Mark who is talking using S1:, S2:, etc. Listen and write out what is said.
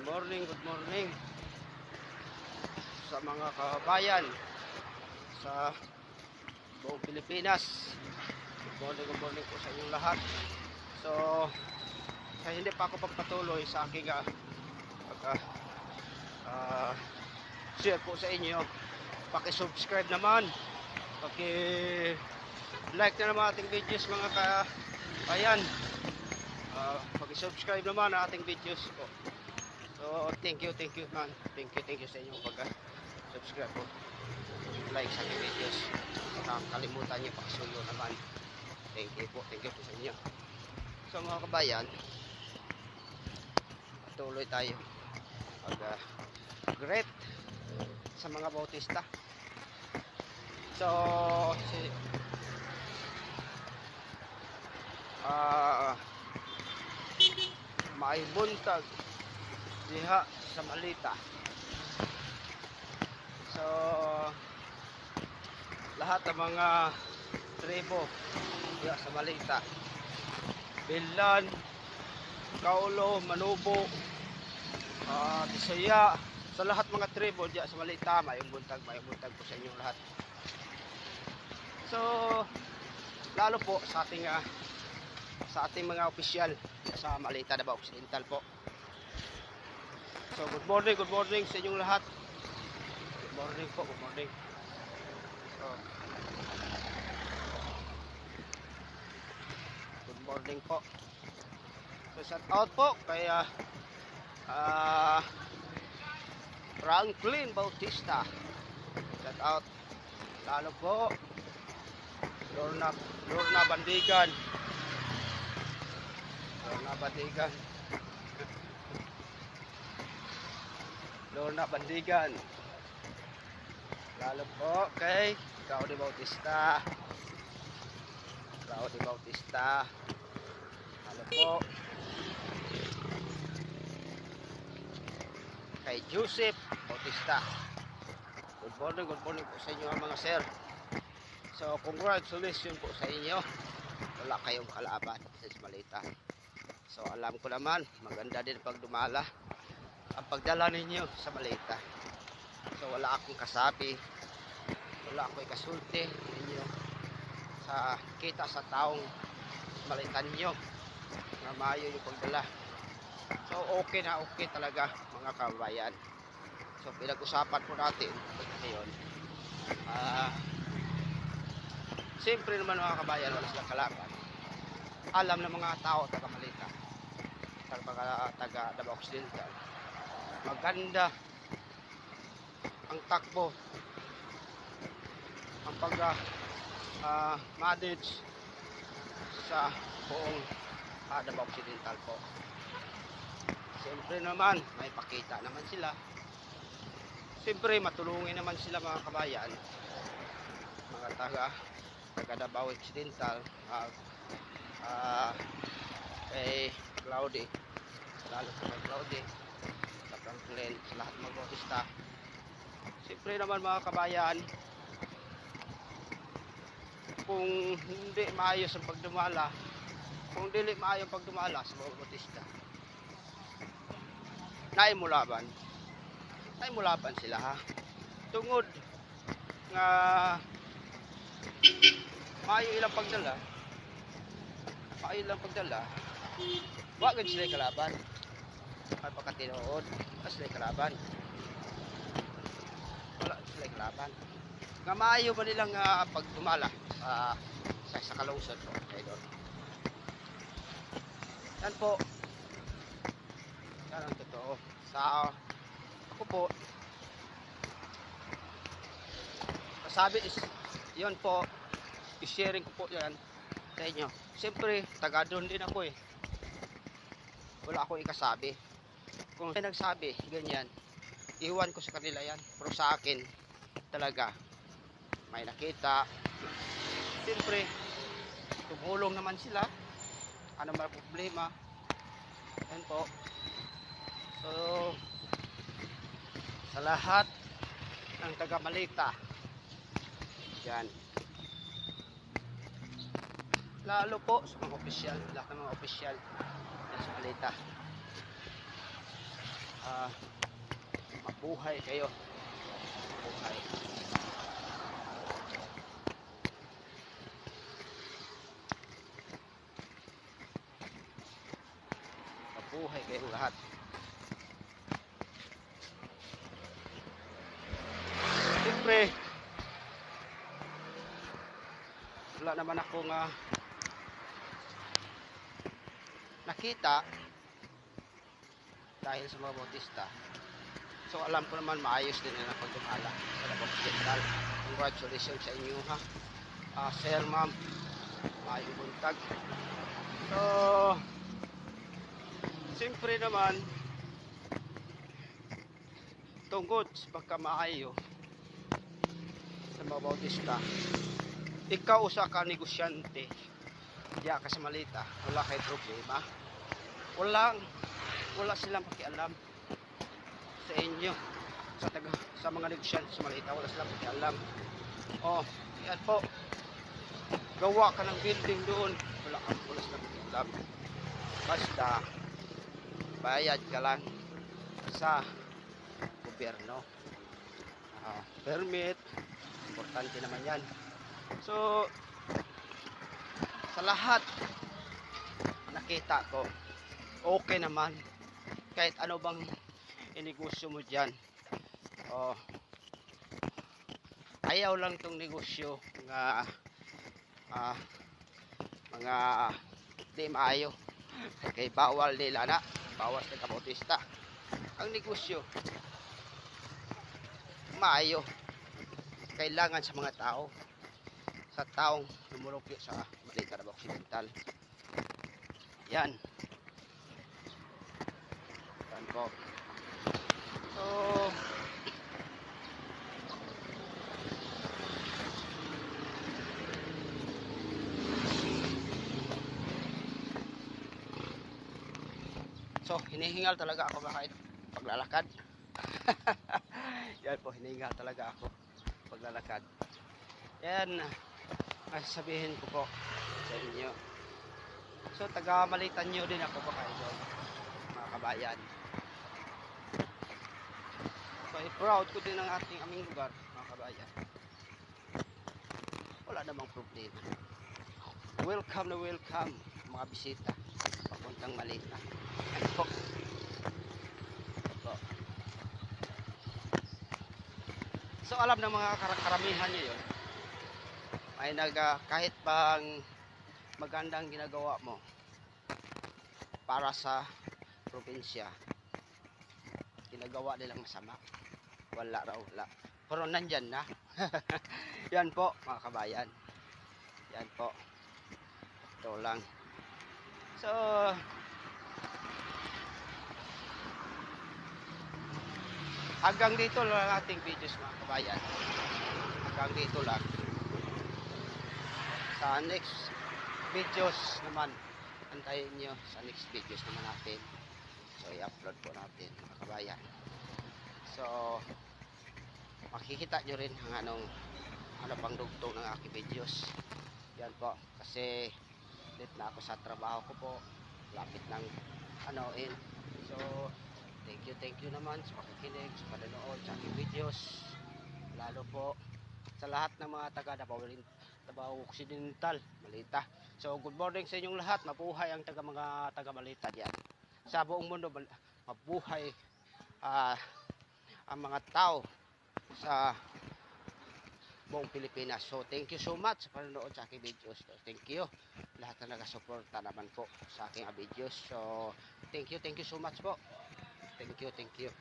S1: good morning sa mga kabayan sa buong Pilipinas. Good morning po sa inyong lahat. So, kaya hindi pa ako pagpatuloy sa aking share po sa inyo. Paki-subscribe naman, paki-like na naman ating videos mga kabayan. Paki-subscribe naman ang ating videos po. So, thank you man. Thank you sa inyong pag-subscribe po. Like sa ating videos. Kalimutan niyo pakisuyo naman. Thank you po sa inyo. So mga kabayan, patuloy tayo pag-greet sa mga bautista. So may buntag diha sa Malita. So lahat ng mga tribo diha sa Malita, Bilan, Kaulo, Manubo, Bisaya, sa lahat mga tribo diya sa Malita, may buntag po sa inyong lahat. So lalo po sa ating mga opisyal sa Malita Davao Occidental po. So good morning sa inyong lahat. Good morning. So good morning po. So shout out po kay Franklin Bautista. Shout out. Lalo po Lorna Bandigan. Lorna Bandigan. Lalo po kay Claudio Bautista. Lalo po kay Joseph Bautista. Good morning po sa inyo mga sir. So congratulations po sa inyo. Wala kayong kalaban sa Malita. So alam ko naman maganda din pag dumala ang pagdala ninyo sa Malita. So wala akong kasabi, wala akong kasulti ninyo sa kita sa taong Malita ninyo na maayo yung pagdala. So okay talaga mga kabayan. So pinag-usapan po natin ngayon, siyempre naman mga kabayan, wala silang kalaban. Alam ng mga tao taga Malita, taga Davao Occidental, maganda ang takbo, ang manage sa buong Davao Occidental po. Siyempre naman may pakita naman sila, siyempre matulungin naman sila mga kabayan, mga taga Davao Occidental, kay Claudio, lalo sa kay Claudio, sa Franklin, sa lahat mga bautista. Siyempre naman mga kabayan, kung hindi maayos ang pagdumala, kung dili maayos ang pagdumala sa mga bautista, naimulaban sila ha. Tungod nga maayo ilang pagdala, wag gid sila kalaban. Ay pagkatinuod, sila kalaban. Wala sila kalaban. Nga maayo ba nilang pagdumala sa kalungsod po, idol. Yan po. Yan ang totoo. Sa ako po, sabi is yun po, i-sharing ko po yan sa inyo. Siyempre taga doon din ako eh, wala akong ikasabi. Kung may nagsabi ganyan, iwan ko sa kanila yan. Pero sa akin talaga may nakita, siyempre tumulong naman sila, ano man problema. Yan po. So sa lahat ng taga Malita yan, lalo po sa mga opisyal, lahat ng mga opisyal sa Malita, ah, mabuhay kayo. Mabuhay. Mabuhay kayong lahat. Siyempre, wala naman akong nakita dahil sa mga bautista. So alam ko naman maayos din ang pagdumala sa Davao Occidental. Congratulations sa inyo ha. Sir, ma'am, maayong buntag. So siyempre naman tungkol sa pagkamaayo sa mga bautista, ikaw usa ka negosyante diya ka sa Malita, wala kay problema. Wala silang pakialam sa inyo, sa mga negosyante sa Malita, wala silang pakialam. Oh, yan po, gawa ka ng building doon, wala silang pakialam. Basta bayad ka lang sa gobyerno. Permit, importante naman yan. So sa lahat nakita ko, okay naman kahit ano bang inegosyo mo dyan. Ayaw lang tong negosyo nga mga di maayo. Okay, bawal nila na, bawal sa kabautista. Ang negosyo maayo, kailangan sa mga tao, sa taong lumulupyo sa Malita, Davao Occidental. Yan po. So hinihingal talaga ako kahit paglalakad. Yan po, hinihingal talaga ako paglalakad. Yan, sabihin ko po sa inyo. So taga Malita nyo din ako ba kayo, mga kabayan. So i-proud ko din ang aming lugar, mga kabayan. Wala namang problema. Welcome na welcome mga bisita papuntang Malita. Yan po. So alam ng mga karamihan nyo yun, ay kahit pang magandang ginagawa mo para sa probinsya, ginagawa nilang masama. Wala. Pero nandyan na. Yan po mga kabayan. Yan po. Ito lang. So hanggang dito lang ang ating videos mga kabayan. Hanggang dito lang. Sa next videos naman, antayin nyo sa next videos naman natin. So i-upload po natin mga kabayan. So makikita nyo rin ang ano pang dugtong ng aking videos. Yan po, kasi late na ako sa trabaho ko po, lapit ng anoin. So thank you naman sa pakikinig, sa panonood sa aking videos, lalo po sa lahat ng mga taga Davao Occidental, Malita. So good morning sa inyong lahat, mabuhay ang mga taga Malita diyan. Sa buong mundo mabuhay ang mga tao sa buong Pilipinas. So thank you so much sa panonood sa aking videos. So, thank you lahat na nagasuporta naman po sa aking videos. So thank you so much po. Thank you.